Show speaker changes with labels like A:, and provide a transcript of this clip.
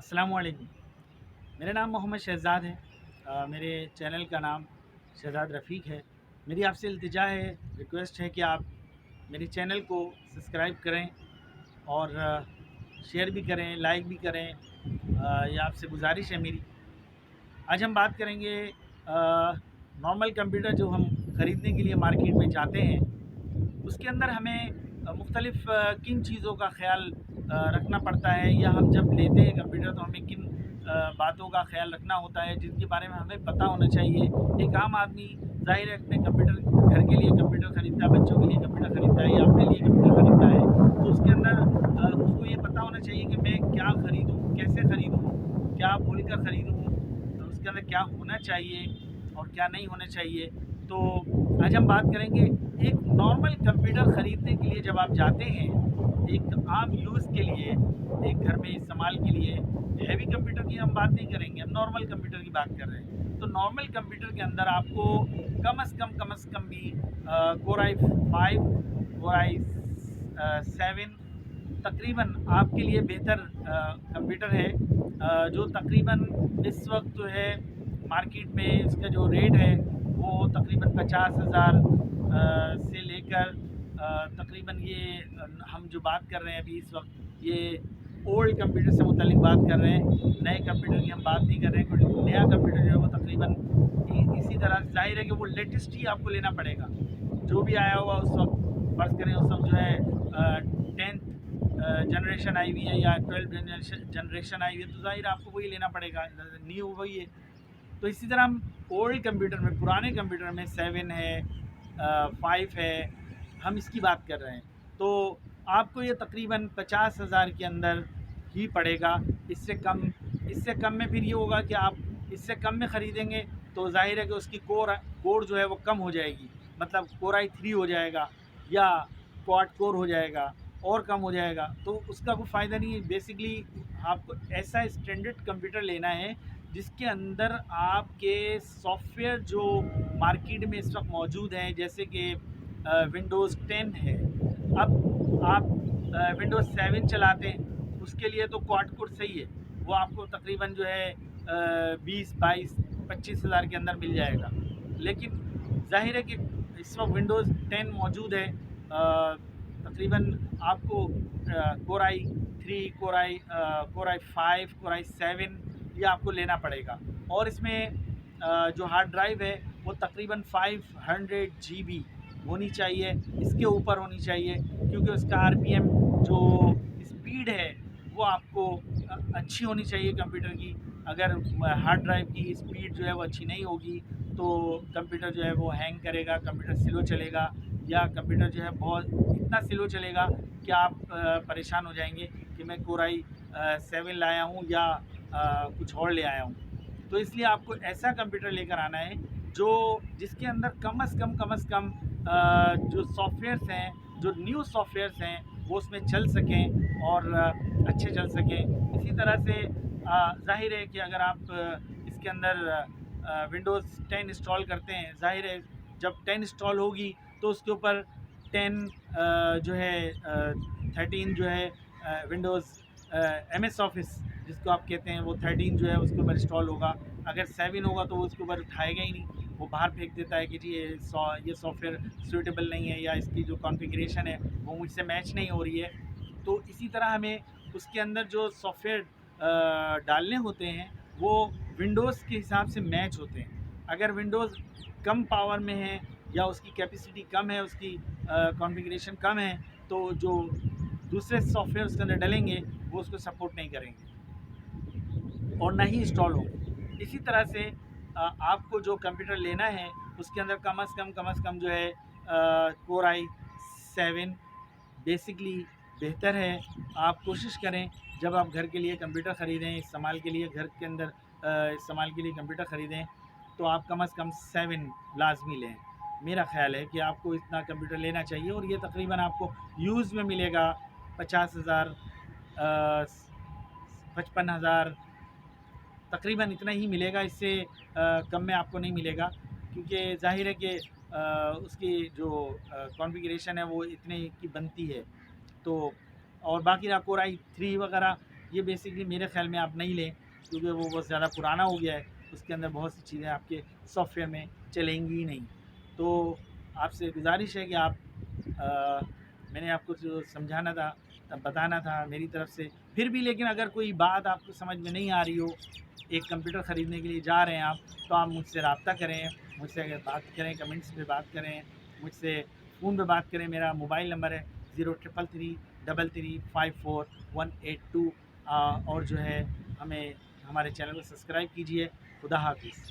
A: अस्सलामु अलैकुम। मेरा नाम मोहम्मद शहज़ाद है। मेरे चैनल का नाम शहज़ाद रफ़ीक है। मेरी आपसे इल्तिजा है, रिक्वेस्ट है कि आप मेरे चैनल को सब्सक्राइब करें और शेयर भी करें, लाइक भी करें। ये आपसे गुजारिश है मेरी। आज हम बात करेंगे नॉर्मल कंप्यूटर जो हम ख़रीदने के लिए मार्केट में जाते हैं, उसके अंदर हमें मुख्तलिफ़ किन चीज़ों का ख़्याल रखना पड़ता है, या हम जब लेते हैं कंप्यूटर तो हमें किन बातों का ख़्याल रखना होता है जिनके बारे में हमें पता होना चाहिए। एक आम आदमी ज़ाहिर है अपने कंप्यूटर, घर के लिए कंप्यूटर ख़रीदता है, बच्चों के लिए कंप्यूटर ख़रीदता है या अपने लिए कंप्यूटर ख़रीदता है, तो उसके अंदर उसको ये पता होना चाहिए कि मैं क्या ख़रीदूँ, कैसे ख़रीदूँ, क्या भूल कर ख़रीदूँ, तो उसके अंदर क्या होना चाहिए और क्या नहीं होना चाहिए। तो आज हम बात करेंगे एक नॉर्मल कंप्यूटर ख़रीदने के लिए जब आप जाते हैं, एक आम यूज़ के लिए, एक घर में इस्तेमाल के लिए। हैवी कंप्यूटर की हम बात नहीं करेंगे, हम नॉर्मल कंप्यूटर की बात कर रहे हैं। तो नॉर्मल कंप्यूटर के अंदर आपको कम से कम भी कोर आई 5, कोर आई 7 तकरीबन आपके लिए बेहतर कंप्यूटर है। जो तकरीबन इस वक्त जो है मार्केट में इसका जो रेट है वो तकरीबन 50,000 से लेकर तकरीबन ये हम जो बात कर रहे हैं अभी इस वक्त, ये ओल्ड कंप्यूटर से मुतल्लिक बात कर रहे हैं, नए कंप्यूटर की हम बात नहीं कर रहे हैं। क्योंकि नया कंप्यूटर जो है वो तकरीबन इसी तरह जाहिर है कि वो लेटेस्ट ही आपको लेना पड़ेगा। जो भी आया हुआ उस वक्त, फ़र्ज़ करें उस वक्त जो है 10th जनरेशन आई हुई है या 12th जनरेशन आई हुई है, तो ज़ाहिर आपको वही लेना पड़ेगा, न्यू वही है। तो इसी तरह हम ओल्ड कंप्यूटर में, पुराने कंप्यूटर में 7 है, 5 है, हम इसकी बात कर रहे हैं, तो आपको ये तकरीबन 50,000 के अंदर ही पड़ेगा। इससे कम में फिर ये होगा कि आप इससे कम में ख़रीदेंगे तो ज़ाहिर है कि उसकी कोर जो है वो कम हो जाएगी, मतलब कोर आई 3 हो जाएगा या क्वाड कोर हो जाएगा और कम हो जाएगा, तो उसका कोई फ़ायदा नहीं है। बेसिकली आपको ऐसा स्टैंडर्ड कंप्यूटर लेना है जिसके अंदर आपके सॉफ्टवेयर जो मार्केट में इस वक्त मौजूद हैं, जैसे कि विंडोज़ 10 है। अब आप विंडोज़ 7 चलाते हैं, उसके लिए तो क्वाड कोर सही है, वो आपको तकरीबन जो है 20, 22, 25 हज़ार के अंदर मिल जाएगा। लेकिन ज़ाहिर है कि इस वक्त विंडोज़ 10 मौजूद है, तकरीबन आपको कोर आई 3, कोर आई 5, कोर आई 7 ये आपको लेना पड़ेगा। और इसमें जो हार्ड ड्राइव है वो तकरीबन 500 GB होनी चाहिए, इसके ऊपर होनी चाहिए, क्योंकि उसका RPM जो स्पीड है वो आपको अच्छी होनी चाहिए कंप्यूटर की। अगर हार्ड ड्राइव की स्पीड जो है वो अच्छी नहीं होगी तो कंप्यूटर जो है वो हैंग करेगा, कंप्यूटर स्लो चलेगा, या कंप्यूटर जो है बहुत इतना स्लो चलेगा कि आप परेशान हो जाएंगे कि मैं कोर आई 7 लाया हूँ या कुछ और ले आया हूँ। तो इसलिए आपको ऐसा कंप्यूटर लेकर आना है जो जिसके अंदर कम से कम जो सॉफ्टवेयर्स हैं, जो न्यू सॉफ्टवेयर्स हैं, वो उसमें चल सकें और अच्छे चल सकें। इसी तरह से ज़ाहिर है कि अगर आप इसके अंदर विंडोज़ 10 इंस्टॉल करते हैं, ज़ाहिर है जब 10 इंस्टॉल होगी तो उसके ऊपर 10 जो है 13 जो है विंडोज़ MS ऑफिस जिसको आप कहते हैं, वो 13 जो है उसके ऊपर इंस्टॉल होगा। अगर 7 होगा तो वो उसके ऊपर उठाएगा ही नहीं, वो बाहर फेंक देता है कि जी ये सॉफ्टवेयर सूटेबल नहीं है, या इसकी जो कॉन्फ़िगरेशन है वो मुझसे मैच नहीं हो रही है। तो इसी तरह हमें उसके अंदर जो सॉफ्टवेयर डालने होते हैं वो विंडोज़ के हिसाब से मैच होते हैं। अगर विंडोज़ कम पावर में है या उसकी कैपेसिटी कम है, उसकी कॉन्फ़िगरेशन कम है, तो जो दूसरे सॉफ्टवेयर उसके अंदर डलेंगे वो उसको सपोर्ट नहीं करेंगे और ना ही इंस्टॉल होंगे। इसी तरह से आपको जो कंप्यूटर लेना है उसके अंदर कम से कम जो है कोर आई 7 बेसिकली बेहतर है। आप कोशिश करें जब आप घर के लिए कंप्यूटर ख़रीदें, इस्तेमाल के लिए घर के अंदर इस्तेमाल के लिए कंप्यूटर ख़रीदें, तो आप कम से कम 7 लाजमी लें। मेरा ख़्याल है कि आपको इतना कंप्यूटर लेना चाहिए, और ये तकरीबन आपको यूज़ में मिलेगा 50,000 55,000, तकरीबन इतना ही मिलेगा। इससे कम में आपको नहीं मिलेगा, क्योंकि ज़ाहिर है कि उसकी जो कॉन्फ़िगरेशन है वो इतने की बनती है। तो और बाकी रहा कोर आई 3 वगैरह, یہ بیسکلی میرے خیال میں آپ نہیں لیں، کیونکہ وہ بہت زیادہ پرانا ہو گیا ہے، اس کے اندر بہت سی چیزیں آپ کے سافٹ ویئر میں چلیں گی نہیں۔ تو آپ سے گزارش ہے کہ آپ میں نے آپ کو جو سمجھانا تھا، بتانا تھا میری طرف سے، پھر بھی لیکن اگر کوئی بات آپ کو سمجھ میں نہیں آ رہی ہو، ایک کمپیوٹر خریدنے کے لیے جا رہے ہیں آپ، تو آپ مجھ سے رابطہ کریں، مجھ سے اگر بات کریں، کمنٹس پہ بات کریں، مجھ سے فون پہ بات کریں۔ میرا موبائل نمبر ہے 0333354182، اور جو ہے ہمارے چینل کو سبسکرائب کیجیے۔ خدا حافظ۔